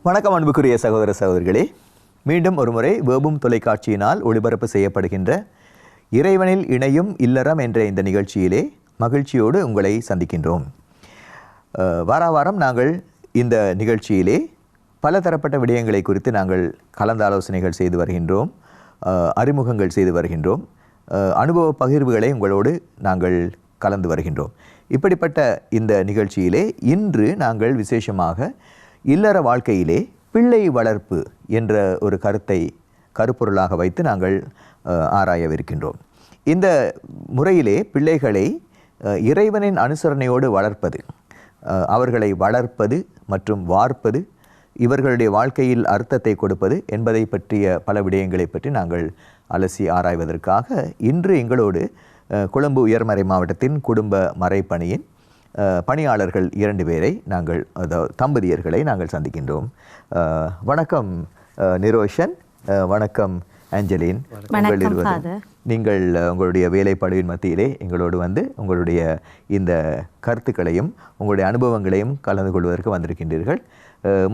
வணக்கம் அன்புக்குரிய சகோதர சகோதரிகளே, மீண்டும் ஒருமுறை வேபும் தொலைக்காட்சியினால் ஒளிபரப்பு செய்யப்படுகின்ற இறைவனில் இணையும் இல்லறம் என்ற இந்த நிகழ்ச்சியிலே மகிழ்ச்சியோடு உங்களை சந்திக்கின்றோம். வாரம் நாங்கள் இந்த நிகழ்ச்சியிலே பல தரப்பட்ட விடயங்களை குறித்து நாங்கள் கலந்தாலோசனைகள் செய்து வருகின்றோம், அறிமுகங்கள் செய்து வருகின்றோம், அனுபவ பகிர்வுகளை உங்களோடு நாங்கள் கலந்து வருகின்றோம். இப்படிப்பட்ட இந்த நிகழ்ச்சியிலே இன்று நாங்கள் விசேஷமாக இல்லற வாழ்க்கையிலே பிள்ளை வளர்ப்பு என்ற ஒரு கருத்தை கருப்பொருளாக வைத்து நாங்கள் ஆராயவிருக்கின்றோம். இந்த முறையிலே பிள்ளைகளை இறைவனின் அனுசரணையோடு வளர்ப்பது, அவர்களை வளர்ப்பது மற்றும் வார்ப்பது, இவர்களுடைய வாழ்க்கையில் அர்த்தத்தை கொடுப்பது என்பதை பற்றிய பல விடயங்களை பற்றி நாங்கள் அலசி ஆராய்வதற்காக இன்று எங்களோடு கொழும்பு உயர்மறை மாவட்டத்தின் குடும்ப மறைப்பணியின் பணியாளர்கள் 2 பேரை நாங்கள், தம்பதியர்களை நாங்கள் சந்திக்கின்றோம். வணக்கம் நிரோஷன், வணக்கம் ஆஞ்சலின். நீங்கள் உங்களுடைய வேலைப்பாடுவின் மத்தியிலே எங்களோடு வந்து உங்களுடைய இந்த கருத்துக்களையும் உங்களுடைய அனுபவங்களையும் கலந்து கொள்வதற்கு வந்திருக்கின்றீர்கள்.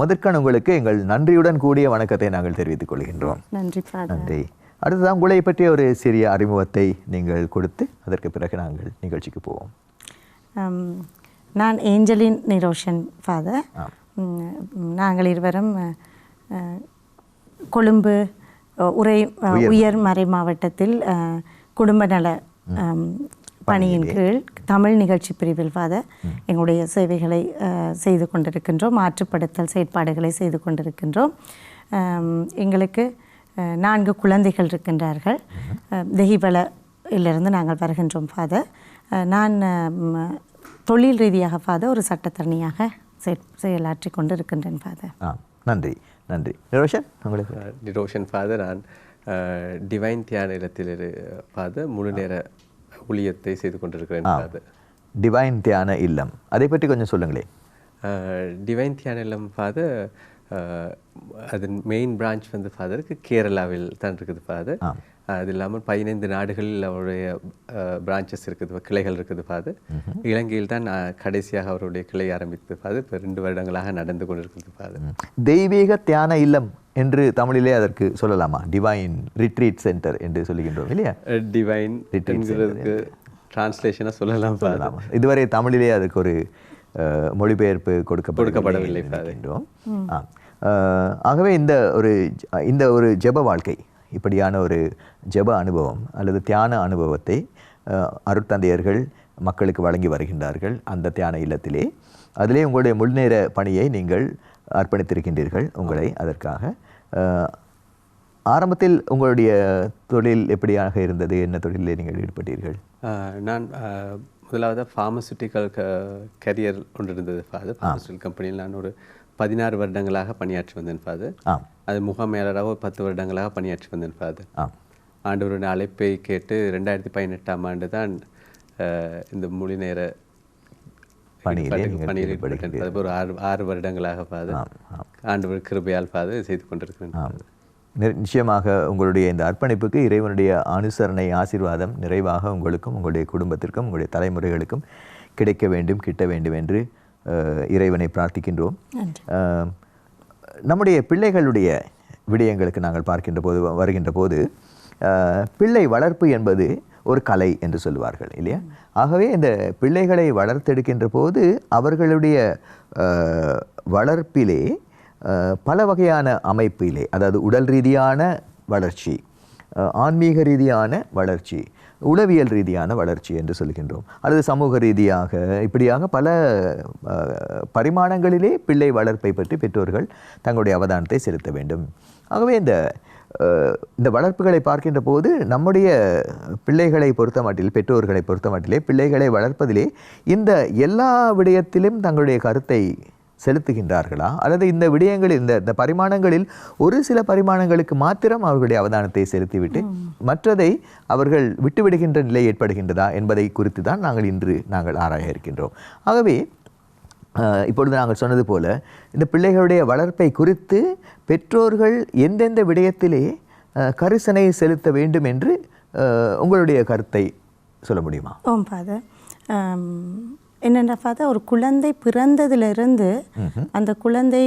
முதற்கான உங்களுக்கு எங்கள் நன்றியுடன் கூடிய வணக்கத்தை நாங்கள் தெரிவித்துக் கொள்கின்றோம். நன்றி. அடுத்ததான் உங்களை பற்றிய ஒரு சிறிய அறிமுகத்தை நீங்கள் கொடுத்து அதற்கு பிறகு நாங்கள் நிகழ்ச்சிக்கு போவோம். நான் ஏஞ்சலின் நிரோஷன் ஃபாதர். நாங்கள் இருவரும் கொழும்பு உயர்மறை மாவட்டத்தில் குடும்ப நல பணியின் கீழ் தமிழ் நிகழ்ச்சி பிரிவில் ஃபாதர் எங்களுடைய சேவைகளை செய்து கொண்டிருக்கின்றோம், மாற்றுப்படுத்தல் செயற்பாடுகளை செய்து கொண்டிருக்கின்றோம். எங்களுக்கு 4 குழந்தைகள் இருக்கின்றார்கள். தெஹிவளையிலிருந்து நாங்கள் வருகின்றோம் ஃபாதர். நான் தொழில் ரீதியாக ஃபாதர் ஒரு சட்டத்தரணியாக செயலாற்றி கொண்டு இருக்கின்றேன் ஃபாதர். நன்றி. நிரோஷன், உங்களுக்கு? நிரோஷன் ஃபாதர், நான் டிவைன் தியான இல்லத்தில் ஃபாதர் முழு நேர ஊழியத்தை செய்து கொண்டிருக்கிறேன் ஃபாதர். டிவைன் தியான இல்லம், அதை பற்றி கொஞ்சம் சொல்லுங்களேன். டிவைன் தியான இல்லம் ஃபாதர், அதன் மெயின் பிரான்ச் வந்து ஃபாதருக்கு கேரளாவில் தான் இருக்குது ஃபாதர். அது இல்லாமல் 15 நாடுகளில் அவருடைய பிரான்ச்சஸ் இருக்குது, கிளைகள் இருக்குது ஃபாதர். இலங்கையில் தான் கடைசியாக அவருடைய கிளை ஆரம்பித்தது ஃபாதர். இப்போ 2 வருடங்களாக நடந்து கொண்டிருக்கிறது ஃபாதர். தெய்வீக தியான இல்லம் என்று தமிழிலே அதற்கு சொல்லலாமா? டிவைன் ரிட்ரீட் சென்டர் என்று சொல்லுகின்றோம் இல்லையா? டிவைன் ரிட்ரீட்ங்கிறதுக்கு டிரான்ஸ்லேஷனாக சொல்லலாம் ஃபாதர். இதுவரை தமிழிலே அதுக்கு ஒரு மொழிபெயர்ப்பு கொடுக்கப்படவில்லை. ஆகவே இந்த ஒரு ஜெப வாழ்க்கை, இப்படியான ஒரு ஜெப அனுபவம் அல்லது தியான அனுபவத்தை அருட்தந்தையர்கள் மக்களுக்கு வழங்கி வருகின்றார்கள். அந்த தியான இல்லத்திலே அதிலே உங்களுடைய முழுநேர பணியை நீங்கள் அர்ப்பணித்திருக்கின்றீர்கள். உங்களை அதற்காக ஆரம்பத்தில் உங்களுடைய தொழில் எப்படியாக இருந்தது? என்ன தொழிலே நீங்கள் ஈடுபட்டீர்கள்? நான் முதலாவது ஃபார்மசூட்டிக்கல் கரியர் ஒன்று இருந்தது ஃபாதர். ஃபார்மசூட்டிக்கல் கம்பெனியில் நான் ஒரு 16 வருடங்களாக பணியாற்றி வந்தேன் ஃபாதர். அது முகமேலராக ஒரு 10 வருடங்களாக பணியாற்றி வந்தேன் ஃபாதர். ஆண்டவருடைய அழைப்பை கேட்டு 2018ஆம் ஆண்டு தான் இந்த முழு நேர பணியில் ஈடுபட்டேன். அது ஒரு 6 வருடங்களாக ஃபாதர் ஆண்டவர் கிருபையால் ஃபாதர் செய்து கொண்டிருக்கிறேன். நிச்சயமாக உங்களுடைய இந்த அர்ப்பணிப்புக்கு இறைவனுடைய அனுசரணை, ஆசீர்வாதம் நிறைவாக உங்களுக்கும் உங்களுடைய குடும்பத்திற்கும் உங்களுடைய தலைமுறைகளுக்கும் கிடைக்க வேண்டும், கிட்ட வேண்டும் என்று இறைவனை பிரார்த்திக்கின்றோம். நம்முடைய பிள்ளைகளுடைய விடயங்களுக்கு நாங்கள் வருகின்ற போது பிள்ளை வளர்ப்பு என்பது ஒரு கலை என்று சொல்லுவார்கள் இல்லையா? ஆகவே இந்த பிள்ளைகளை வளர்த்தெடுக்கின்ற போது அவர்களுடைய வளர்ப்பிலே பல வகையான அமைப்பிலே, அதாவது உடல் ரீதியான வளர்ச்சி, ஆன்மீக ரீதியான வளர்ச்சி, உளவியல் ரீதியான வளர்ச்சி என்று சொல்கின்றோம், அல்லது சமூக ரீதியாக, இப்படியாக பல பரிமாணங்களிலே பிள்ளை வளர்ப்பை பற்றி பெற்றோர்கள் தங்களுடைய அவதானத்தை செலுத்த வேண்டும். ஆகவே இந்த வளர்ப்புகளை பார்க்கின்ற போது நம்முடைய பிள்ளைகளை பொறுத்த மட்டில், பெற்றோர்களை பொறுத்த மட்டிலே பிள்ளைகளை வளர்ப்பதிலே இந்த எல்லா விடயத்திலும் தங்களுடைய கருத்தை செலுத்துகின்றார்களா, அல்லது இந்த விடயங்களில் இந்த பரிமாணங்களில் ஒரு சில பரிமாணங்களுக்கு மாத்திரம் அவர்களுடைய அவதானத்தை செலுத்திவிட்டு மற்றதை அவர்கள் விட்டுவிடுகின்ற நிலை ஏற்படுகின்றதா என்பதை குறித்து தான் நாங்கள் ஆராய இருக்கின்றோம். ஆகவே இப்பொழுது நாங்கள் சொன்னது போல இந்த பிள்ளைகளுடைய வளர்ப்பை குறித்து பெற்றோர்கள் எந்தெந்த விடயத்திலே கரிசனை செலுத்த வேண்டும் என்று உங்களுடைய கருத்தை சொல்ல முடியுமா? ஓம் ஃபாதர், என்னென்ன பார்த்தா ஒரு குழந்தை பிறந்ததிலிருந்து அந்த குழந்தை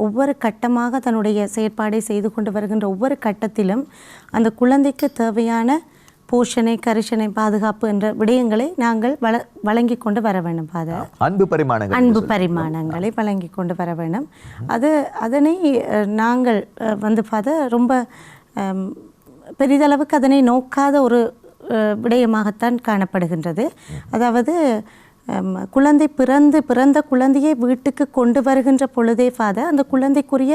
ஒவ்வொரு கட்டமாக தன்னுடைய செயற்பாடை செய்து கொண்டு வருகின்ற ஒவ்வொரு கட்டத்திலும் அந்த குழந்தைக்கு தேவையான போஷணை, கரிசனை, பாதுகாப்பு என்ற விடயங்களை நாங்கள் வழங்கி கொண்டு வர வேண்டும். அன்பு பரிமாணங்களை வழங்கி கொண்டு வர வேண்டும். அதனை நாங்கள் ரொம்ப பெரிதளவுக்கு அதனை நோக்காத ஒரு விடயமாகத்தான் காணப்படுகின்றது. அதாவது குழந்தை பிறந்த குழந்தையை வீட்டுக்கு கொண்டு வருகின்ற பொழுதே அந்த குழந்தைக்குரிய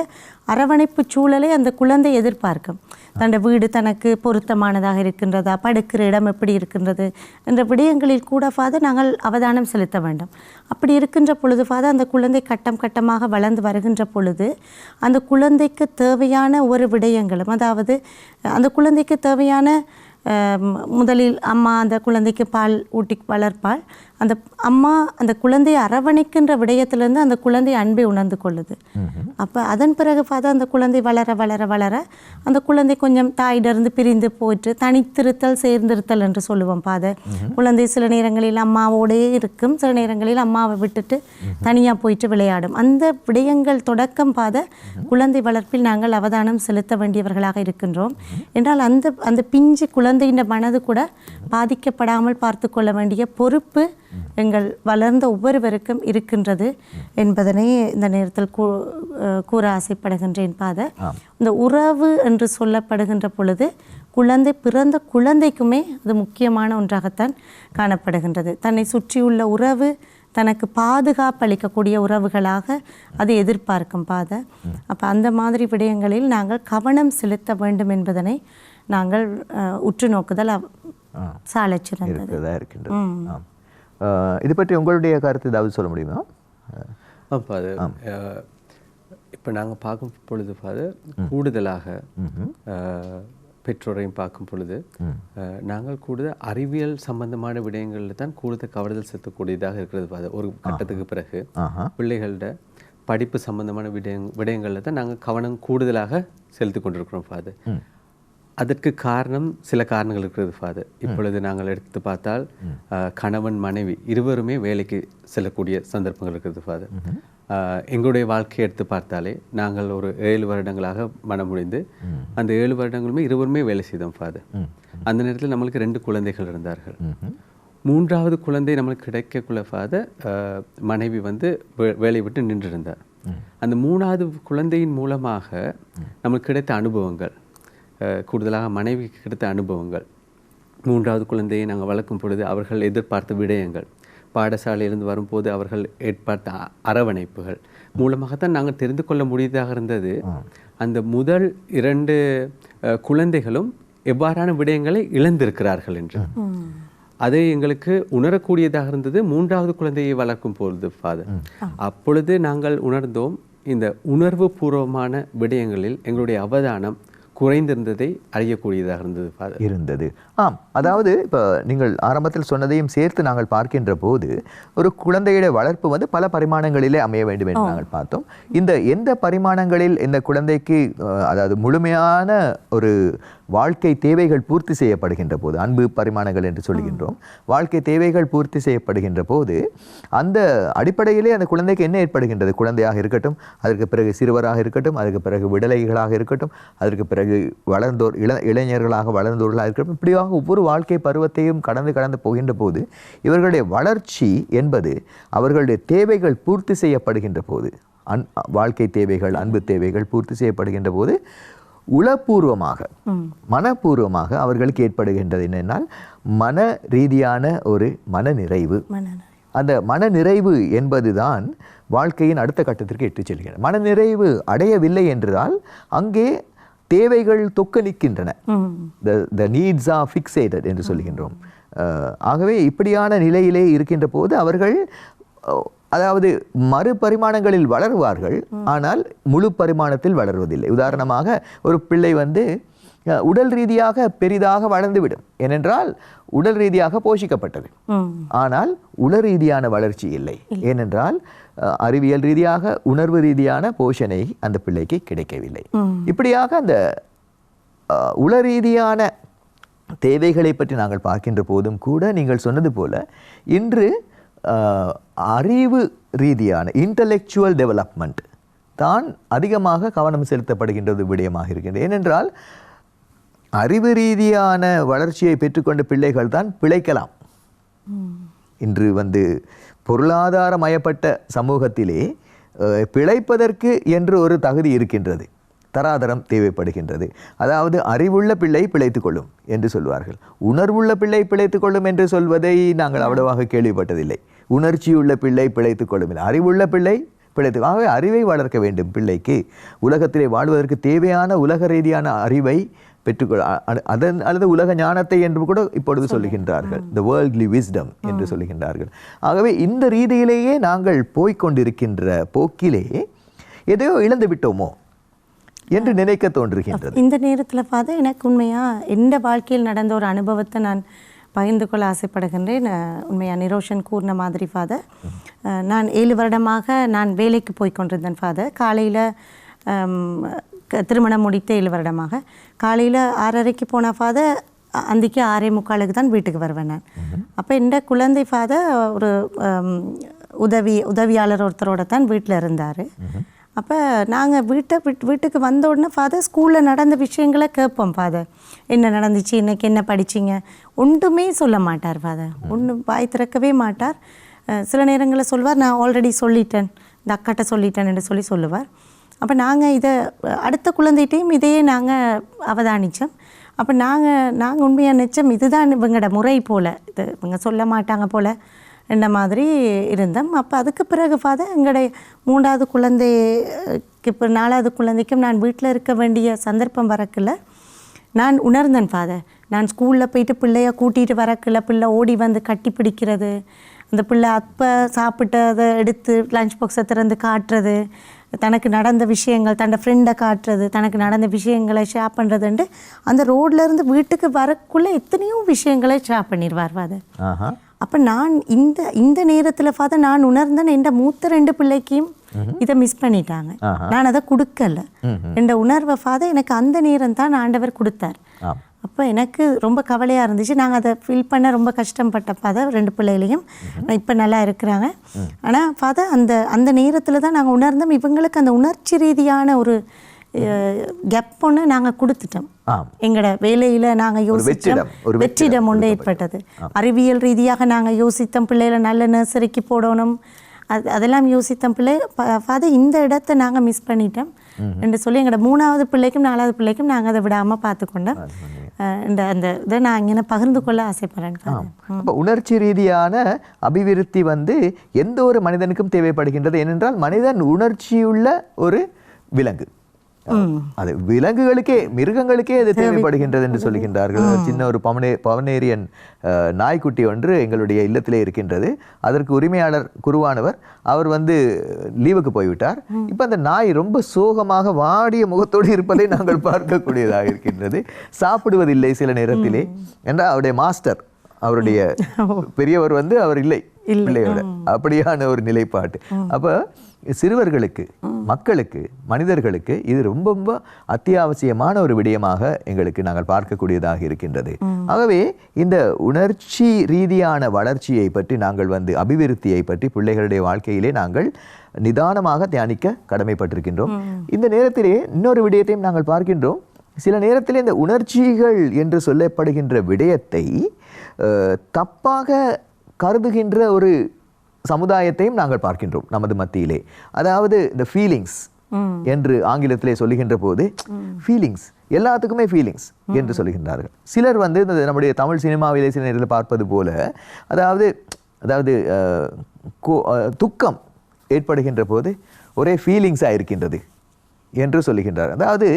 அரவணைப்பு சூழலை அந்த குழந்தை எதிர்பார்க்கும். தன் வீடு தனக்கு பொருத்தமானதாக இருக்கின்றதா, படுக்கிற இடம் எப்படி இருக்கின்றது என்ற விடயங்களில் கூட நாங்கள் அவதானம் செலுத்த வேண்டும். அப்படி இருக்கின்ற பொழுது அந்த குழந்தை கட்டம் கட்டமாக வளர்ந்து வருகின்ற பொழுது அந்த குழந்தைக்கு தேவையான ஒரு விடயங்களும், அதாவது அந்த குழந்தைக்கு தேவையான முதலில் அம்மா அந்த குழந்தைக்கு பால் ஊட்டி வளர்ப்பாள். அந்த அம்மா அந்த குழந்தையை அரவணைக்கின்ற விடயத்திலிருந்து அந்த குழந்தை அன்பை உணர்ந்து கொள்ளுது. அப்போ அதன் பிறகு அந்த குழந்தை வளர வளர வளர அந்த குழந்தை கொஞ்சம் தாயிடருந்து பிரிந்து போயிட்டு தனித்திருத்தல் சேர்ந்திருத்தல் என்று சொல்லுவோம். குழந்தை சில நேரங்களில் அம்மாவோடே இருக்கும், சில நேரங்களில் அம்மாவை விட்டுட்டு தனியாக போயிட்டு விளையாடும். அந்த விடயங்கள் தொடக்கம் குழந்தை வளர்ப்பில் நாங்கள் அவதானம் செலுத்த வேண்டியவர்களாக இருக்கின்றோம். என்றால் அந்த பிஞ்சு குழந்தையின் மனது கூட பாதிக்கப்படாமல் பார்த்து கொள்ள வேண்டிய பொறுப்பு எங்கள் வளர்ந்த ஒவ்வொருவருக்கும் இருக்கின்றது என்பதனை இந்த நேரத்தில் கூற ஆசைப்படுகின்றேன். இந்த உறவு என்று சொல்லப்படுகின்ற பொழுது பிறந்த குழந்தைக்குமே அது முக்கியமான ஒன்றாகத்தான் காணப்படுகின்றது. தன்னை சுற்றியுள்ள உறவு தனக்கு பாதுகாப்பு அளிக்கக்கூடிய உறவுகளாக அது எதிர்பார்க்கும். அப்போ அந்த மாதிரி விடயங்களில் நாங்கள் கவனம் செலுத்த வேண்டும் என்பதனை நாங்கள் உற்று நோக்குதல் சாலச்சிறந்ததாக இருக்கின்றது. இது பற்றி உங்களுடைய கருத்து ஏதாவது சொல்ல முடியுமா? இப்போ நாங்கள் பார்க்கும் பொழுது கூடுதலாக பெற்றோரையும் பார்க்கும் பொழுது நாங்கள் கூடுதல் அறிவியல் சம்பந்தமான விடயங்களில் தான் கூடுதல் கவர்தல் செலுத்தக்கூடியதாக இருக்கிறது. ஒரு கட்டத்துக்கு பிறகு பிள்ளைகளோட படிப்பு சம்பந்தமான விடயங்களில் தான் நாங்கள் கவனம் கூடுதலாக செலுத்தி கொண்டிருக்கிறோம். அதற்கு காரணம் சில காரணங்கள் இருக்கிறது. இப்பொழுது நாங்கள் எடுத்து பார்த்தால் கணவன் மனைவி இருவருமே வேலைக்கு செல்லக்கூடிய சந்தர்ப்பங்கள் இருக்கிறது. எங்களுடைய வாழ்க்கையை எடுத்து பார்த்தாலே நாங்கள் ஒரு 7 வருடங்களாக மனம் முடிந்து அந்த 7 வருடங்களுமே இருவருமே வேலை செய்தோம். அந்த நேரத்தில் நம்மளுக்கு 2 குழந்தைகள் இருந்தார்கள். 3வது குழந்தை நம்மளுக்கு கிடைக்கக்குள்ள மனைவி வேலையை விட்டு நின்றிருந்தார். அந்த 3வது குழந்தையின் மூலமாக நம்மளுக்கு கிடைத்த அனுபவங்கள், கூடுதலாக மனைவிக்கு கிடைத்த அனுபவங்கள், 3வது குழந்தையை நாங்கள் வளர்க்கும் பொழுது அவர்கள் எதிர்பார்த்த விடயங்கள், பாடசாலையிலிருந்து வரும்போது அவர்கள் எதிர்பார்த்த அரவணைப்புகள் மூலமாகத்தான் நாங்கள் தெரிந்து கொள்ள முடியதாக இருந்தது. அந்த முதல் 2 குழந்தைகளும் எவ்வாறான விடயங்களை இழந்திருக்கிறார்கள் என்று அதை எங்களுக்கு உணரக்கூடியதாக இருந்தது. 3வது குழந்தையை வளர்க்கும் பொழுது அப்பொழுது நாங்கள் உணர்ந்தோம், இந்த உணர்வு பூர்வமான விடயங்களில் எங்களுடைய அவதானம் குறைந்திருந்ததை அறியக்கூடியதாக இருந்தது. அதாவது இப்போ நீங்கள் ஆரம்பத்தில் சொன்னதையும் சேர்த்து நாங்கள் பார்க்கின்ற போது ஒரு குழந்தையுடைய வளர்ப்பு பல பரிமாணங்களிலே அமைய வேண்டும் என்று நாங்கள் பார்த்தோம். இந்த எந்த பரிமாணங்களில் இந்த குழந்தைக்கு அதாவது முழுமையான ஒரு வாழ்க்கை தேவைகள் பூர்த்தி செய்யப்படுகின்ற போது, அன்பு பரிமாணங்கள் என்று சொல்கின்றோம், வாழ்க்கை தேவைகள் பூர்த்தி செய்யப்படுகின்ற போது அந்த அடிப்படையிலே அந்த குழந்தைக்கு என்ன ஏற்படுகின்றது? குழந்தையாக இருக்கட்டும், அதற்கு பிறகு சிறுவராக இருக்கட்டும், அதற்கு பிறகு விடலைகளாக இருக்கட்டும், அதற்கு பிறகு வளர்ந்தோர் இளைஞர்களாக வளர்ந்தோர்களாக இருக்கட்டும், இப்படியாக ஒவ்வொரு வாழ்க்கை பருவத்தையும் கடந்து போகின்ற போது இவர்களுடைய வளர்ச்சி என்பது அவர்களுடைய தேவைகள் பூர்த்தி செய்யப்படுகின்ற போது, வாழ்க்கை தேவைகள், அன்பு தேவைகள் பூர்த்தி செய்யப்படுகின்ற போது உளப்பூர்வமாக மனப்பூர்வமாக அவர்களுக்கு ஏற்படுகின்றது என்னென்னால் மன ரீதியான ஒரு மனநிறைவு. அந்த மனநிறைவு என்பதுதான் வாழ்க்கையின் அடுத்த கட்டத்திற்கு இட்டு செல்கிறது. மனநிறைவு அடையவில்லை என்றால் அங்கே தேவைகள் தொக்க நிற்கின்றன. the needs are fixated என்று சொல்கின்றோம். ஆகவே இப்படியான நிலையிலே இருக்கின்ற போது அவர்கள் அதாவது மறுபரிமாணங்களில் வளருவார்கள், ஆனால் முழு பரிமாணத்தில் வளருவதில்லை. உதாரணமாக ஒரு பிள்ளை உடல் ரீதியாக பெரிதாக வளர்ந்துவிடும், ஏனென்றால் உடல் ரீதியாக போஷிக்கப்பட்டது. ஆனால் உள ரீதியான வளர்ச்சி இல்லை, ஏனென்றால் அறிவியல் ரீதியாக உணர்வு ரீதியான போஷணை அந்த பிள்ளைக்கு கிடைக்கவில்லை. இப்படியாக அந்த உள ரீதியான தேவைகளை பற்றி நாங்கள் பார்க்கின்ற போதும் கூட நீங்கள் சொன்னது போல இன்று அறிவு ரீதியான இன்டலெக்சுவல் டெவலப்மெண்ட் தான் அதிகமாக கவனம் செலுத்தப்படுகின்றது விடயமாக இருக்கின்றது. ஏனென்றால் அறிவு ரீதியான வளர்ச்சியை பெற்றுக்கொண்ட பிள்ளைகள் தான் பிழைக்கலாம். இன்று பொருளாதாரமயப்பட்ட சமூகத்திலே பிழைப்பதற்கு என்று ஒரு தகுதி இருக்கின்றது, தராதரம் தேவைப்படுகின்றது. அதாவது அறிவுள்ள பிள்ளை பிழைத்துக் கொள்ளும் என்று சொல்வார்கள். உணர்வுள்ள பிள்ளை பிழைத்துக் கொள்ளும் என்று சொல்வதை நாங்கள் அவ்வளவாக கேள்விப்பட்டதில்லை. உணர்ச்சியுள்ள பிள்ளை பிழைத்துக் கொள்ளும், அறிவுள்ள பிள்ளை பிழைத்து. ஆகவே அறிவை வளர்க்க வேண்டும். பிள்ளைக்கு உலகத்திலே வாழ்வதற்கு தேவையான உலக ரீதியான அறிவை பெற்றுக்கொள்ள அல்லது உலக ஞானத்தை என்று கூட இப்பொழுது சொல்லுகின்றார்கள், த வேர்ல்ட்லி விஸ்டம் என்று சொல்லுகின்றார்கள். ஆகவே இந்த ரீதியிலேயே நாங்கள் போய்கொண்டிருக்கின்ற போக்கிலே எதையோ இழந்து விட்டோமோ என்று நினைக்க தோன்றுகின்றது. இந்த நேரத்தில் பார்த்தா எனக்கு உண்மையாக எந்த வாழ்க்கையில் நடந்த ஒரு அனுபவத்தை நான் பகிர்ந்து கொள்ள ஆசைப்படுகின்றேன். உண்மையாக நிரோஷன் கூறின மாதிரி ஃபாதர், நான் 7 வருடமாக நான் வேலைக்கு போய் கொண்டிருந்தேன் ஃபாதர். காலையில் திருமணம் முடித்த 7 வருடமாக காலையில் 6:30க்கு போன ஃபாதர் அந்திக்கு 6:45 தான் வீட்டுக்கு வருவேன் நான். அப்போ இந்த குழந்தை ஃபாதர் ஒரு உதவியாளர் ஒருத்தரோட தான் வீட்டில் இருந்தார். அப்போ நாங்கள் வீட்டுக்கு வந்த உடனே ஃபாதர் ஸ்கூலில் நடந்த விஷயங்களை கேட்போம். ஃபாதர் என்ன நடந்துச்சு, இன்றைக்கி என்ன படிச்சிங்க, ஒன்றுமே சொல்ல மாட்டார் ஃபாதர். ஒன்றும் வாய் திறக்கவே மாட்டார். சில நேரங்களில் சொல்வார், நான் ஆல்ரெடி சொல்லிட்டேன், இந்த அக்காட்ட சொல்லிட்டேன் என்று சொல்லுவார். அப்போ நாங்கள் இதை அடுத்த குழந்தைகிட்டையும் இதையே நாங்கள் அவதானித்தோம். அப்போ நாங்கள் உண்மையாக நினச்சோம், இதுதான் இவங்களோட முறை போல், இது இவங்க சொல்ல மாட்டாங்க போல் என்ற மாதிரி இருந்தோம். அப்போ அதுக்கு பிறகு ஃபாதர் எங்களுடைய 3வது குழந்தைக்கு இப்போ 4வது குழந்தைக்கும் நான் வீட்டில் இருக்க வேண்டிய சந்தர்ப்பம் வரக்குள்ள நான் உணர்ந்தேன் ஃபாதர். நான் ஸ்கூலில் போயிட்டு பிள்ளைய கூட்டிகிட்டு வரக்குள்ள பிள்ளை ஓடி வந்து கட்டி பிடிக்கிறது, அந்த பிள்ளை அப்போ சாப்பிட்டதை எடுத்து லஞ்ச் பாக்ஸை திறந்து காட்டுறது, தனக்கு நடந்த விஷயங்கள் தன்னோட ஃப்ரெண்டை காட்டுறது, தனக்கு நடந்த விஷயங்களை ஷேர் பண்ணுறதுன்ட்டு அந்த ரோட்லேருந்து வீட்டுக்கு வரக்குள்ளே எத்தனையோ விஷயங்களை ஷேர் பண்ணிடுவார் ஃபாதர். அப்போ நான் இந்த நேரத்தில் ஃபாதர் நான் உணர்ந்தேன், என் மூத்த 2 பிள்ளைக்கும் இதை மிஸ் பண்ணிட்டாங்க, நான் அதை கொடுக்கல. என் உணர்வை ஃபாதர் எனக்கு அந்த நேரம் தான் ஆண்டவர் கொடுத்தார். அப்போ எனக்கு ரொம்ப கவலையாக இருந்துச்சு. நாங்கள் அதை ஃபீல் பண்ண ரொம்ப கஷ்டப்பட்ட ஃபாதர். 2 பிள்ளைகளையும் இப்போ நல்லா இருக்கிறாங்க. ஆனால் ஃபாதர் அந்த நேரத்தில் தான் நாங்கள் உணர்ந்தோம், இவங்களுக்கு அந்த உணர்ச்சி ரீதியான ஒரு கேப் ஒன்று நாங்கள் கொடுத்துட்டோம். எங்களோட வேலையில் நாங்கள் யோசித்தோம், வெற்றிடம் ஒன்று ஏற்பட்டது. அறிவியல் ரீதியாக நாங்கள் யோசித்தோம், பிள்ளைகளை நல்ல நர்சரிக்கு போடணும், அதெல்லாம் யோசித்தோம். ஃபாதர் இந்த இடத்த நாங்கள் மிஸ் பண்ணிட்டோம் என்று சொல்லி எங்களோட 3வது பிள்ளைக்கும் 4வது பிள்ளைக்கும் நாங்கள் அதை விடாமல் பார்த்துக்கொண்டோம். அந்த இதை நான் இங்கே பகிர்ந்து கொள்ள ஆசைப்படுறேன். இப்போ உணர்ச்சி ரீதியான அபிவிருத்தி எந்த ஒரு மனிதனுக்கும் தேவைப்படுகின்றது. ஏனென்றால் மனிதன் உணர்ச்சியுள்ள ஒரு விலங்கு. அது விலங்குகளுக்கே, மிருகங்களுக்கே அது தேவைப்படுகின்றது என்று சொல்லுகின்றார்கள். சின்ன ஒரு பவனேரியன் நாய்க்குட்டி ஒன்று எங்களுடைய இல்லத்திலே இருக்கின்றது. அதற்கு உரிமையாளர் குருவானவர் அவர் லீவுக்கு போய்விட்டார். இப்போ அந்த நாய் ரொம்ப சோகமாக வாடிய முகத்தோடு இருப்பதை நாங்கள் பார்க்கக்கூடியதாக இருக்கின்றது. சாப்பிடுவதில்லை சில நேரத்திலே. என்றால் அவருடைய மாஸ்டர், அவருடைய பெரியவர் அவர் இல்லை பிள்ளையோட, அப்படியான ஒரு நிலைப்பாட்டு. அப்போ சிறுவர்களுக்கு, மக்களுக்கு, மனிதர்களுக்கு இது ரொம்ப ரொம்ப அத்தியாவசியமான ஒரு விடயமாக எங்களுக்கு நாங்கள் பார்க்கக்கூடியதாக இருக்கின்றது. ஆகவே இந்த உணர்ச்சி ரீதியான வளர்ச்சியை பற்றி நாங்கள் அபிவிருத்தியை பற்றி பிள்ளைகளுடைய வாழ்க்கையிலே நாங்கள் நிதானமாக தியானிக்க கடமைப்பட்டிருக்கின்றோம். இந்த நேரத்திலே இன்னொரு விடயத்தையும் நாங்கள் பார்க்கின்றோம். சில நேரத்தில் இந்த உணர்ச்சிகள் என்று சொல்லப்படுகின்ற விடயத்தை தப்பாக கருதுகின்ற ஒரு சமுதாயத்தையும் நாங்கள் பார்க்கின்றோம் நமது மத்தியிலே. அதாவது இந்த ஃபீலிங்ஸ் என்று ஆங்கிலத்திலே சொல்லுகின்ற போது, ஃபீலிங்ஸ் எல்லாத்துக்குமே ஃபீலிங்ஸ் என்று சொல்லுகின்றார்கள். சிலர் நம்முடைய தமிழ் சினிமாவிலே சில நேரத்தில் பார்ப்பது போல, அதாவது துக்கம் ஏற்படுகின்ற போது ஒரே ஃபீலிங்ஸாக இருக்கின்றது என்று சொல்லுகின்றார். அதாவது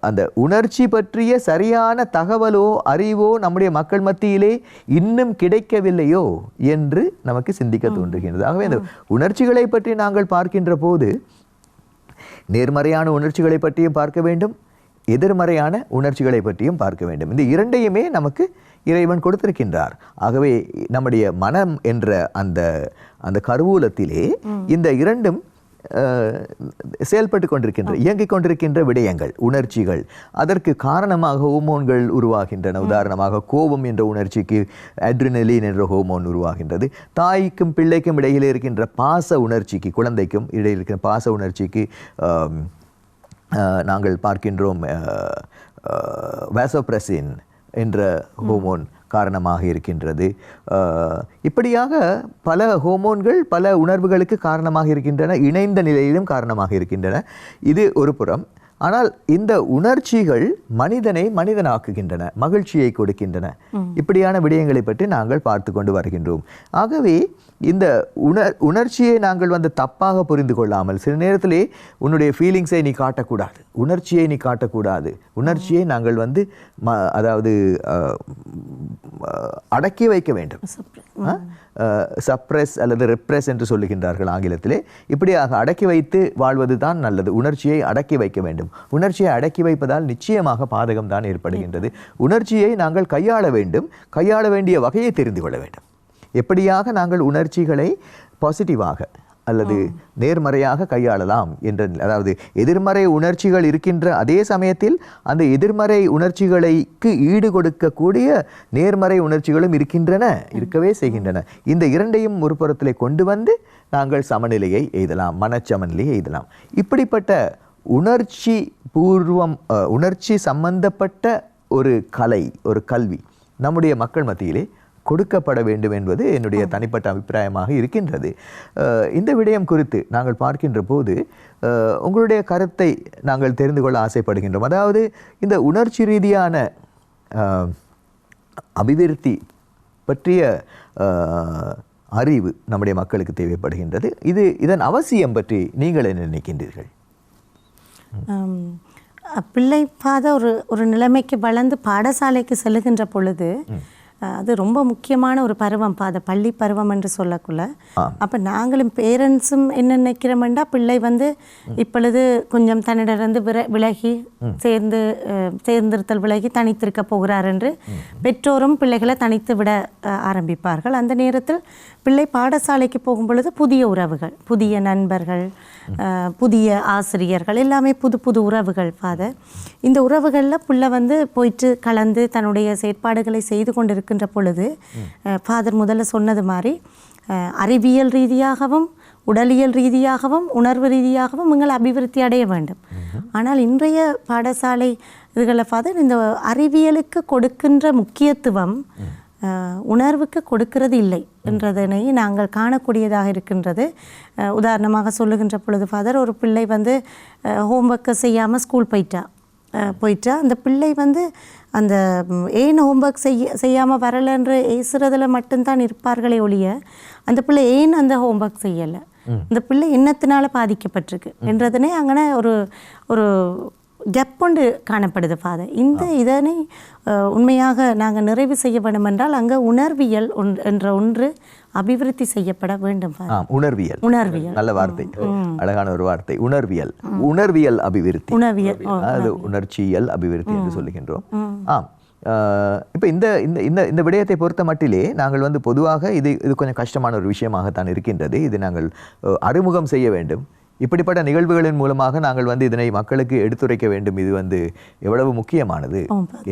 அந்த உணர்ச்சி பற்றிய சரியான தகவலோ அறிவோ நம்முடைய மக்கள் மத்தியிலே இன்னும் கிடைக்கவில்லையோ என்று நமக்கு சிந்திக்க தோன்றுகின்றது. ஆகவே அந்த உணர்ச்சிகளை பற்றி நாங்கள் பார்க்கின்ற போது நேர்மறையான உணர்ச்சிகளை பற்றியும் பார்க்க வேண்டும், எதிர்மறையான உணர்ச்சிகளை பற்றியும் பார்க்க வேண்டும். இந்த இரண்டையுமே நமக்கு இறைவன் கொடுத்திருக்கின்றார். ஆகவே நம்முடைய மனம் என்ற அந்த கருவூலத்திலே இந்த இரண்டும் செயல்பட்டு கொண்டிருக்கின்ற இயங்கிக் கொண்டிருக்கின்ற விடயங்கள், உணர்ச்சிகள், அதற்கு காரணமாக ஹோமோன்கள் உருவாகின்றன. உதாரணமாக கோபம் என்ற உணர்ச்சிக்கு அட்ரினலின் என்ற ஹோமோன் உருவாகின்றது. தாய்க்கும் பிள்ளைக்கும் இடையில் இருக்கின்ற பாச உணர்ச்சிக்கு, குழந்தைக்கும் இடையில் இருக்கிற பாச உணர்ச்சிக்கு நாங்கள் பார்க்கின்றோம் வாசோப்ரெசின் என்ற ஹோமோன் காரணமாக இருக்கின்றது. இப்படியாக பல ஹோமோன்கள் பல உணர்வுகளுக்கு காரணமாக இருக்கின்றன, இணைந்த நிலையிலும் காரணமாக இருக்கின்றன. இது ஒரு புறம். ஆனால் இந்த உணர்ச்சிகள் மனிதனை மனிதனாக்குகின்றன, மகிழ்ச்சியை கொடுக்கின்றன. இப்படியான விடயங்களை பற்றி நாங்கள் பார்த்து கொண்டு வருகின்றோம். ஆகவே இந்த உணர்ச்சியை நாங்கள் தப்பாக புரிந்து கொள்ளாமல், சில நேரத்திலே உன்னுடைய ஃபீலிங்ஸை நீ காட்டக்கூடாது, உணர்ச்சியை நீ காட்டக்கூடாது, உணர்ச்சியை நாங்கள் அதாவது அடக்கி வைக்க வேண்டும். சப்ரெஸ் அல்லது ரெப்ரெஸ் என்று சொல்லுகின்றார்கள் ஆங்கிலத்திலே. இப்படியாக அடக்கி வைத்து வாழ்வது தான் நல்லது. உணர்ச்சியை அடக்கி வைக்க வேண்டும். உணர்ச்சியை அடக்கி வைப்பதால் நிச்சயமாக பாதகம் தான் ஏற்படுகின்றது. உணர்ச்சியை நாங்கள் கையாள வேண்டும். கையாள வேண்டிய வகையை தெரிந்து கொள்ள வேண்டும். எப்படியாக நாங்கள் உணர்ச்சிகளை பாசிட்டிவாக அல்லது நேர்மறையாக கையாளலாம் என்ற, அதாவது எதிர்மறை உணர்ச்சிகள் இருக்கின்ற அதே சமயத்தில் அந்த எதிர்மறை உணர்ச்சிகளுக்கு ஈடு கொடுக்கக்கூடிய நேர்மறை உணர்ச்சிகளும் இருக்கவே செய்கின்றன. இந்த இரண்டையும் ஒரு புறத்திலே கொண்டு வந்து நாங்கள் சமநிலையை எய்தலாம், மனச்சமநிலையை எய்தலாம். இப்படிப்பட்ட உணர்ச்சி சம்பந்தப்பட்ட ஒரு கலை, ஒரு கல்வி நம்முடைய மக்கள் மத்தியிலே கொடுக்கப்பட வேண்டும் என்பது என்னுடைய தனிப்பட்ட அபிப்பிராயமாக இருக்கின்றது. இந்த விடயம் குறித்து நாங்கள் பார்க்கின்ற போது உங்களுடைய கருத்தை நாங்கள் தெரிந்து கொள்ள ஆசைப்படுகின்றோம். அதாவது இந்த உணர்ச்சி ரீதியான அபிவிருத்தி பற்றிய அறிவு நம்முடைய மக்களுக்கு தேவைப்படுகின்றது. இதன் அவசியம் பற்றி நீங்கள் என்ன நினைக்கின்றீர்கள்? பிள்ளை ஒரு நிலைமைக்கு வளர்ந்து பாடசாலைக்கு செல்லுகின்ற பொழுது அது ரொம்ப முக்கியமான ஒரு பருவம், பள்ளி பருவம் என்று சொல்லக்குள்ள. அப்போ நாங்களும் பேரண்ட்ஸும் என்ன நினைக்கிறோம்னா, பிள்ளை இப்பொழுது கொஞ்சம் தன்னிடமிருந்து விலகி சேர்ந்திருத்தல் விலகி தனித்திருக்க போகிறார் என்று பெற்றோரும் பிள்ளைகளை தனித்து விட ஆரம்பிப்பார்கள். அந்த நேரத்தில் பிள்ளை பாடசாலைக்கு போகும் பொழுது புதிய உறவுகள், புதிய நண்பர்கள், புதிய ஆசிரியர்கள், எல்லாமே புது புது உறவுகள். இந்த உறவுகளில் பிள்ளை போயிட்டு கலந்து தன்னுடைய செயற்பாடுகளை செய்து கொண்டிருக்கின்ற பொழுது ஃபாதர் முதல்ல சொன்னது மாதிரி அறிவியல் ரீதியாகவும் உடலியல் ரீதியாகவும் உணர்வு ரீதியாகவும் நீங்கள் அபிவிருத்தி அடைய வேண்டும். ஆனால் இன்றைய பாடசாலை இதுகளில் ஃபாதர் இந்த அறிவியலுக்கு கொடுக்கின்ற முக்கியத்துவம் உணர்வுக்கு கொடுக்கிறது இல்லை என்றதனை நாங்கள் காணக்கூடியதாக இருக்கின்றது. உதாரணமாக சொல்லுகின்ற பொழுது ஃபாதர், ஒரு பிள்ளை ஹோம்ஒர்க்கை செய்யாமல் ஸ்கூல் போயிட்டா அந்த பிள்ளை அந்த ஏன் ஹோம்ஒர்க் செய்யாமல் வரலைன்ற ஏசுறதில் மட்டும்தான் இருப்பார்களே ஒழிய, அந்த பிள்ளை ஏன் அந்த ஹோம்ஒர்க் செய்யலை, இந்த பிள்ளை என்னத்தினால பாதிக்கப்பட்டிருக்கு என்றதனே அங்கே ஒரு கேப் ஒன்று காணப்படுது ஃபாதர். இதனை உண்மையாக நாங்கள் நிறைவு செய்ய வேண்டும் என்றால் அங்கே உணர்வியல் என்ற ஒன்று அபிவிருத்தி செய்யப்பட வேண்டும். உணர்வியல் நல்ல வார்த்தை, அழகான ஒரு வார்த்தை. உணர்வியல் அபிவிருத்தி, அது உணர்ச்சியல் அபிவிருத்தி என்று சொல்லுகின்றோம். இப்போ இந்த விடயத்தை பொறுத்த மட்டிலே நாங்கள் பொதுவாக இது கொஞ்சம் கஷ்டமான ஒரு விஷயமாகத்தான் இருக்கின்றது. இது நாங்கள் அறிமுகம் செய்ய வேண்டும். இப்படிப்பட்ட நிகழ்வுகளின் மூலமாக நாங்கள் இதனை மக்களுக்கு எடுத்துரைக்க வேண்டும். இது எவ்வளவு முக்கியமானது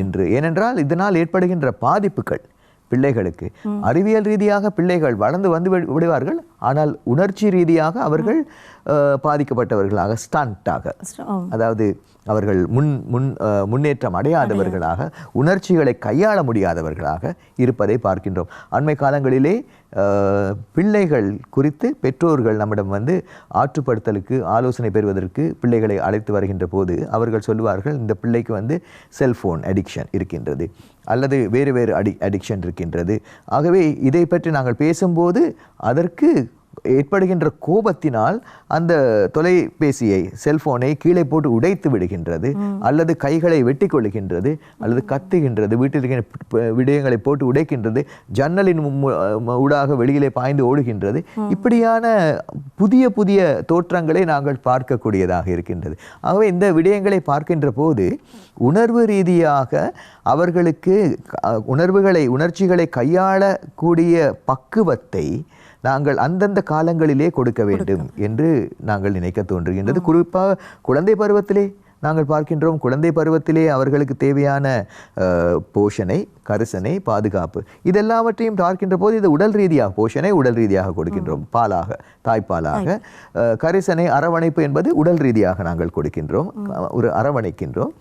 என்று. ஏனென்றால் இதனால் ஏற்படுகின்ற பாதிப்புகள் பிள்ளைகளுக்கு, அறிவியல் ரீதியாக பிள்ளைகள் வளர்ந்து விடுவார்கள், ஆனால் உணர்ச்சி ரீதியாக அவர்கள் பாதிக்கப்பட்டவர்களாக, ஸ்டண்டாக, அதாவது அவர்கள் முன்னேற்றம் அடையாதவர்களாக, உணர்ச்சிகளை கையாள முடியாதவர்களாக இருப்பதை பார்க்கின்றோம். அண்மை காலங்களிலே பிள்ளைகள் குறித்து பெற்றோர்கள் நம்மிடம் ஆற்றுப்படுத்தலுக்கு, ஆலோசனை பெறுவதற்கு பிள்ளைகளை அழைத்து வருகின்ற போது அவர்கள் சொல்லுவார்கள், இந்த பிள்ளைக்கு செல்போன் அடிக்ஷன் இருக்கின்றது அல்லது வேறு அடிக்ஷன் இருக்கின்றது. ஆகவே இதை பற்றி நாங்கள் பேசும்போது அதற்கு ஏற்படுகின்ற கோபத்தினால் அந்த தொலைபேசியை, செல்போனை கீழே போட்டு உடைத்து விடுகின்றது, அல்லது கைகளை வெட்டி கொள்ளுகின்றது, அல்லது கத்துகின்றது, வீட்டில் இருக்கிற விடயங்களை போட்டு உடைக்கின்றது, ஜன்னலின் ஊடாக வெளியிலே பாய்ந்து ஓடுகின்றது. இப்படியான புதிய புதிய தோற்றங்களை நாங்கள் பார்க்கக்கூடியதாக இருக்கின்றது. ஆகவே இந்த விடயங்களை பார்க்கின்ற போது உணர்வு ரீதியாக அவர்களுக்கு உணர்ச்சிகளை கையாளக்கூடிய பக்குவத்தை நாங்கள் அந்தந்த காலங்களிலே கொடுக்க வேண்டும் என்று நாங்கள் நினைக்க தோன்றுகின்றது. குறிப்பாக குழந்தை பருவத்திலே நாங்கள் பார்க்கின்றோம், குழந்தை பருவத்திலே அவர்களுக்கு தேவையான போஷணை, கரிசனை, பாதுகாப்பு இதெல்லாவற்றையும் பார்க்கின்ற போது இது உடல் ரீதியாக போஷணை உடல் ரீதியாக கொடுக்கின்றோம், பாலாக தாய்ப்பாலாக. கரிசனை அரவணைப்பு என்பது உடல் ரீதியாக நாங்கள் கொடுக்கின்றோம், ஒரு அரவணைக்கின்றோம்.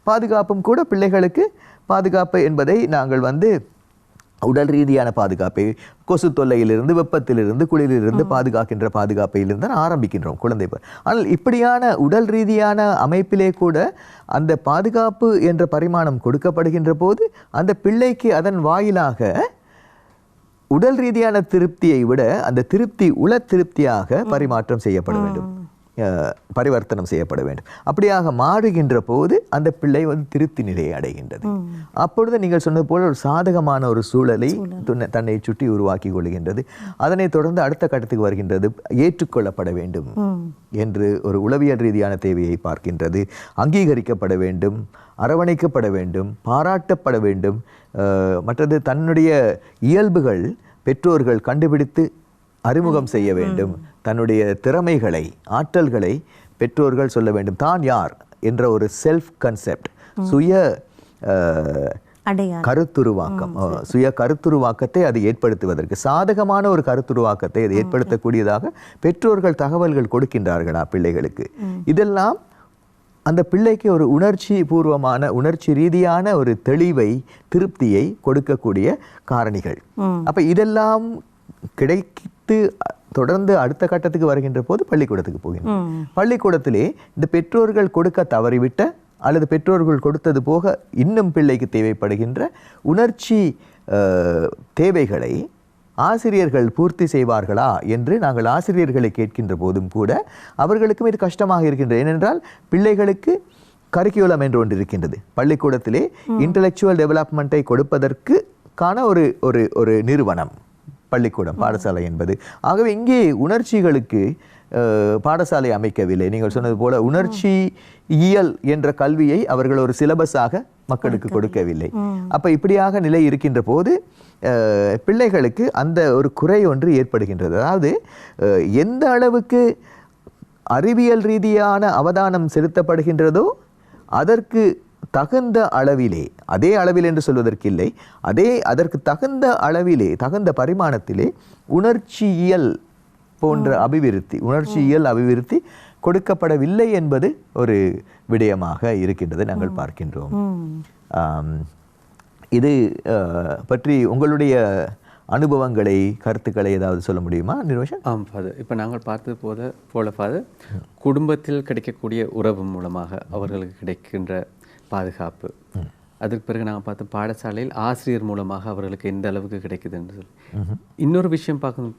பாதுகாப்பும் கூட பிள்ளைகளுக்கு பாதுகாப்பு என்பதை நாங்கள் உடல் ரீதியான பாதுகாப்பை கொசு தொல்லையிலிருந்து, வெப்பத்திலிருந்து, குளிரிலிருந்து பாதுகாக்கின்ற பாதுகாப்பையிலிருந்து ஆரம்பிக்கின்றோம் குழந்தை. ஆனால் இப்படியான உடல் ரீதியான அமைப்பிலே கூட அந்த பாதுகாப்பு என்ற பரிமாணம் கொடுக்கப்படுகின்ற போது அந்த பிள்ளைக்கு அதன் வாயிலாக உடல் ரீதியான திருப்தியை விட அந்த திருப்தி உள திருப்தியாக பரிமாற்றம் செய்யப்பட வேண்டும், பரிவர்த்தனம் செய்யப்பட வேண்டும். அப்படியாக மாறுகின்ற போது அந்த பிள்ளை திருப்தி நிலையை அடைகின்றது. அப்பொழுது நீங்கள் சொன்னது போல ஒரு சாதகமான ஒரு சூழலை தன்னை சுற்றி உருவாக்கி கொள்கின்றது. அதனை தொடர்ந்து அடுத்த கட்டத்துக்கு வருகின்றது, ஏற்றுக்கொள்ளப்பட வேண்டும் என்று ஒரு உளவியல் ரீதியான தேவையை பார்க்கின்றது. அங்கீகரிக்கப்பட வேண்டும், அரவணைக்கப்பட வேண்டும், பாராட்டப்பட வேண்டும். மற்றது தன்னுடைய இயல்புகள் பெற்றோர்கள் கண்டுபிடித்து அறிமுகம் செய்ய வேண்டும். தன்னுடைய திறமைகளை, ஆற்றல்களை பெற்றோர்கள் சொல்ல வேண்டும். தான் யார் என்ற ஒரு செல்ஃப் கன்செப்ட், சுய கருத்துருவாக்கம், சுய கருத்துருவாக்கத்தை அது ஏற்படுத்துவதற்கு, சாதகமான ஒரு கருத்துருவாக்கத்தை அது ஏற்படுத்தக்கூடியதாக பெற்றோர்கள் தகவல்கள் கொடுக்கின்றார்களா பிள்ளைகளுக்கு? இதெல்லாம் அந்த பிள்ளைக்கு ஒரு உணர்ச்சி பூர்வமான, உணர்ச்சி ரீதியான ஒரு தெளிவை, திருப்தியை கொடுக்கக்கூடிய காரணிகள். அப்ப இதெல்லாம் கிடைத்து தொடர்ந்து அடுத்த கட்டத்துக்கு வருகின்ற போது பள்ளிக்கூடத்துக்கு போகின்றோம். பள்ளிக்கூடத்திலே இந்த பெற்றோர்கள் கொடுக்க தவறிவிட்ட அல்லது பெற்றோர்கள் கொடுத்தது போக இன்னும் பிள்ளைக்கு தேவைப்படுகின்ற உணர்ச்சி தேவைகளை ஆசிரியர்கள் பூர்த்தி செய்வார்களா என்று நாங்கள் ஆசிரியர்களை கேட்கின்ற போதும் கூட அவர்களுக்கும் இது கஷ்டமாக இருக்கின்றது. ஏனென்றால் பிள்ளைகளுக்கு கரிக்குலம் என்று ஒன்று இருக்கின்றது. பள்ளிக்கூடத்திலே இன்டலெக்சுவல் டெவலப்மெண்ட்டை கொடுப்பதற்கான ஒரு நிறுவனம் பள்ளிக்கூடம், பாடசாலை என்பது. ஆகவே இங்கே உணர்ச்சிகளுக்கு பாடசாலை அமைக்கவில்லை. நீங்கள் சொன்னது போல உணர்ச்சி இயல் என்ற கல்வியை அவர்கள் ஒரு சிலபஸாக மக்களுக்கு கொடுக்கவில்லை. அப்ப இப்படியாக நிலை இருக்கின்ற போது பிள்ளைகளுக்கு அந்த ஒரு குறை ஒன்று ஏற்படுகின்றது. அதாவது எந்த அளவுக்கு அறிவியல் ரீதியான அவதானம் செலுத்தப்படுகின்றதோ அதற்கு தகுந்த அளவிலே, அதே அளவில் என்று சொல்வதற்கில்லை, அதற்கு தகுந்த அளவிலே, தகுந்த பரிமாணத்திலே உணர்ச்சியியல் போன்ற அபிவிருத்தி, உணர்ச்சியியல் அபிவிருத்தி கொடுக்கப்படவில்லை என்பது ஒரு விடயமாக இருக்கின்றது நாங்கள் பார்க்கின்றோம். இது பற்றி உங்களுடைய அனுபவங்களை, கருத்துக்களை ஏதாவது சொல்ல முடியுமா நிரோஷன்? ஃபாதர், இப்போ நாங்கள் பார்த்தது போல ஃபாதர், குடும்பத்தில் கிடைக்கக்கூடிய உறவு மூலமாக அவர்களுக்கு கிடைக்கின்ற பாதுகாப்பு, அதுக்கு பிறகு நாங்கள் பார்த்த பாடசாலையில் ஆசிரியர் மூலமாக அவர்களுக்கு எந்த அளவுக்கு கிடைக்குது என்று சொல்லி. இன்னொரு விஷயம் பார்க்கும்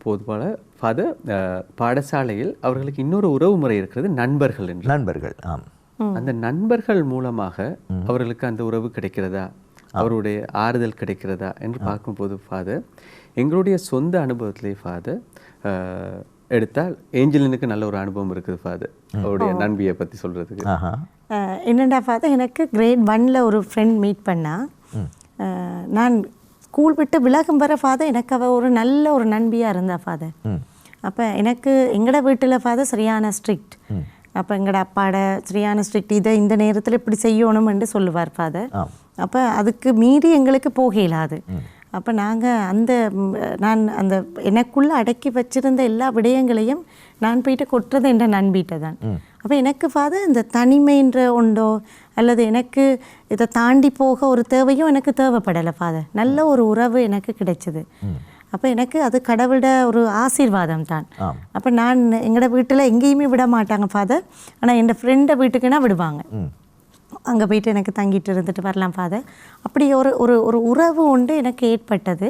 போது போல ஃபாதர், பாடசாலையில் அவர்களுக்கு இன்னொரு உறவு முறை இருக்கிறது, நண்பர்கள் என்று. நண்பர்கள், ஆம். அந்த நண்பர்கள் மூலமாக அவர்களுக்கு அந்த உறவு கிடைக்கிறதா, அவருடைய ஆறுதல் கிடைக்கிறதா என்று பார்க்கும்போது ஃபாதர், எங்களுடைய சொந்த அனுபவத்திலே ஃபாதர் எடுத்தால் ஏஞ்சலினுக்கு நல்ல ஒரு அனுபவம் இருக்குது ஃபாதர், அவருடைய நண்பியை பற்றி சொல்கிறதுக்கு. என்னடா ஃபாதர், எனக்கு கிரேட் 1ல் ஒரு ஃப்ரெண்ட் மீட் பண்ணா, நான் ஸ்கூல் விட்டு விலகும் வர ஃபாதர் எனக்கு அவள் ஒரு நல்ல ஒரு நண்பியாக இருந்தா ஃபாதர். அப்போ எனக்கு எங்களோட வீட்டில் ஃபாதர் சரியான ஸ்ட்ரிக்ட். அப்போ எங்களோட அப்பாட சரியான ஸ்ட்ரிக்ட், இதை இந்த நேரத்தில் இப்படி செய்யணும் என்று சொல்லுவார் ஃபாதர். அப்போ அதுக்கு மீறி எங்களுக்கு போக இயலாது. அப்போ நான் அந்த எனக்குள்ளே அடக்கி வச்சிருந்த எல்லா விடயங்களையும் நான் போயிட்டு கொட்டுறது என்ற நண்பிட்ட தான். அப்போ எனக்கு ஃபாதர் இந்த தனிமைன்ற உண்டோ அல்லது எனக்கு இதை தாண்டி போக ஒரு தேவையும் எனக்கு தேவைப்படலை ஃபாதர். நல்ல ஒரு உறவு எனக்கு கிடைச்சிது. அப்போ எனக்கு அது கடவுளோட ஒரு ஆசீர்வாதம் தான். அப்போ நான் எங்களோட வீட்டில் எங்கேயுமே விட மாட்டாங்க ஃபாதர், ஆனால் என் ஃப்ரெண்டை வீட்டுக்குன்னா விடுவாங்க. அங்கே போயிட்டு எனக்கு தங்கிட்டு இருந்துட்டு வரலாம் ஃபாதர். அப்படி ஒரு உறவு ஒன்று எனக்கு ஏற்பட்டது.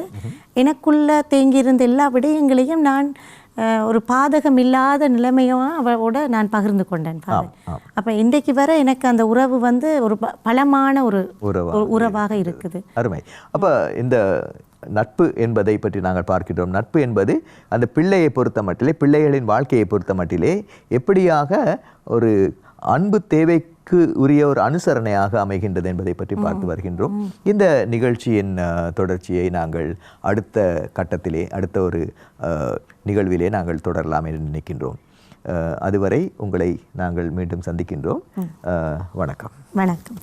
எனக்குள்ளே தேங்கியிருந்த எல்லா விடயங்களையும் நான் ஒரு பாதகம் இல்லாத நிலைமையும் அவளோட நான் பகிர்ந்து கொண்டேன் ஃபாதர். அப்போ இன்றைக்கு வர எனக்கு அந்த உறவு ஒரு பலமான ஒரு உறவாக இருக்குது. அருமை. அப்போ இந்த நட்பு என்பதை பற்றி நாங்கள் பார்க்கிறோம். நட்பு என்பது அந்த பிள்ளையை பொறுத்த மட்டிலே, பிள்ளைகளின் வாழ்க்கையை பொறுத்த மட்டிலே எப்படியாக ஒரு அன்பு தேவைக்கு உரிய ஒரு அனுசரணையாக அமைகின்றது என்பதை பற்றி பார்த்து வருகின்றோம். இந்த நிகழ்ச்சியின் தொடர்ச்சியை நாங்கள் அடுத்த கட்டத்திலே, அடுத்த ஒரு நிகழ்விலே நாங்கள் தொடரலாம் என்று நினைக்கின்றோம். அதுவரை உங்களை நாங்கள் மீண்டும் சந்திக்கின்றோம். வணக்கம். வணக்கம்.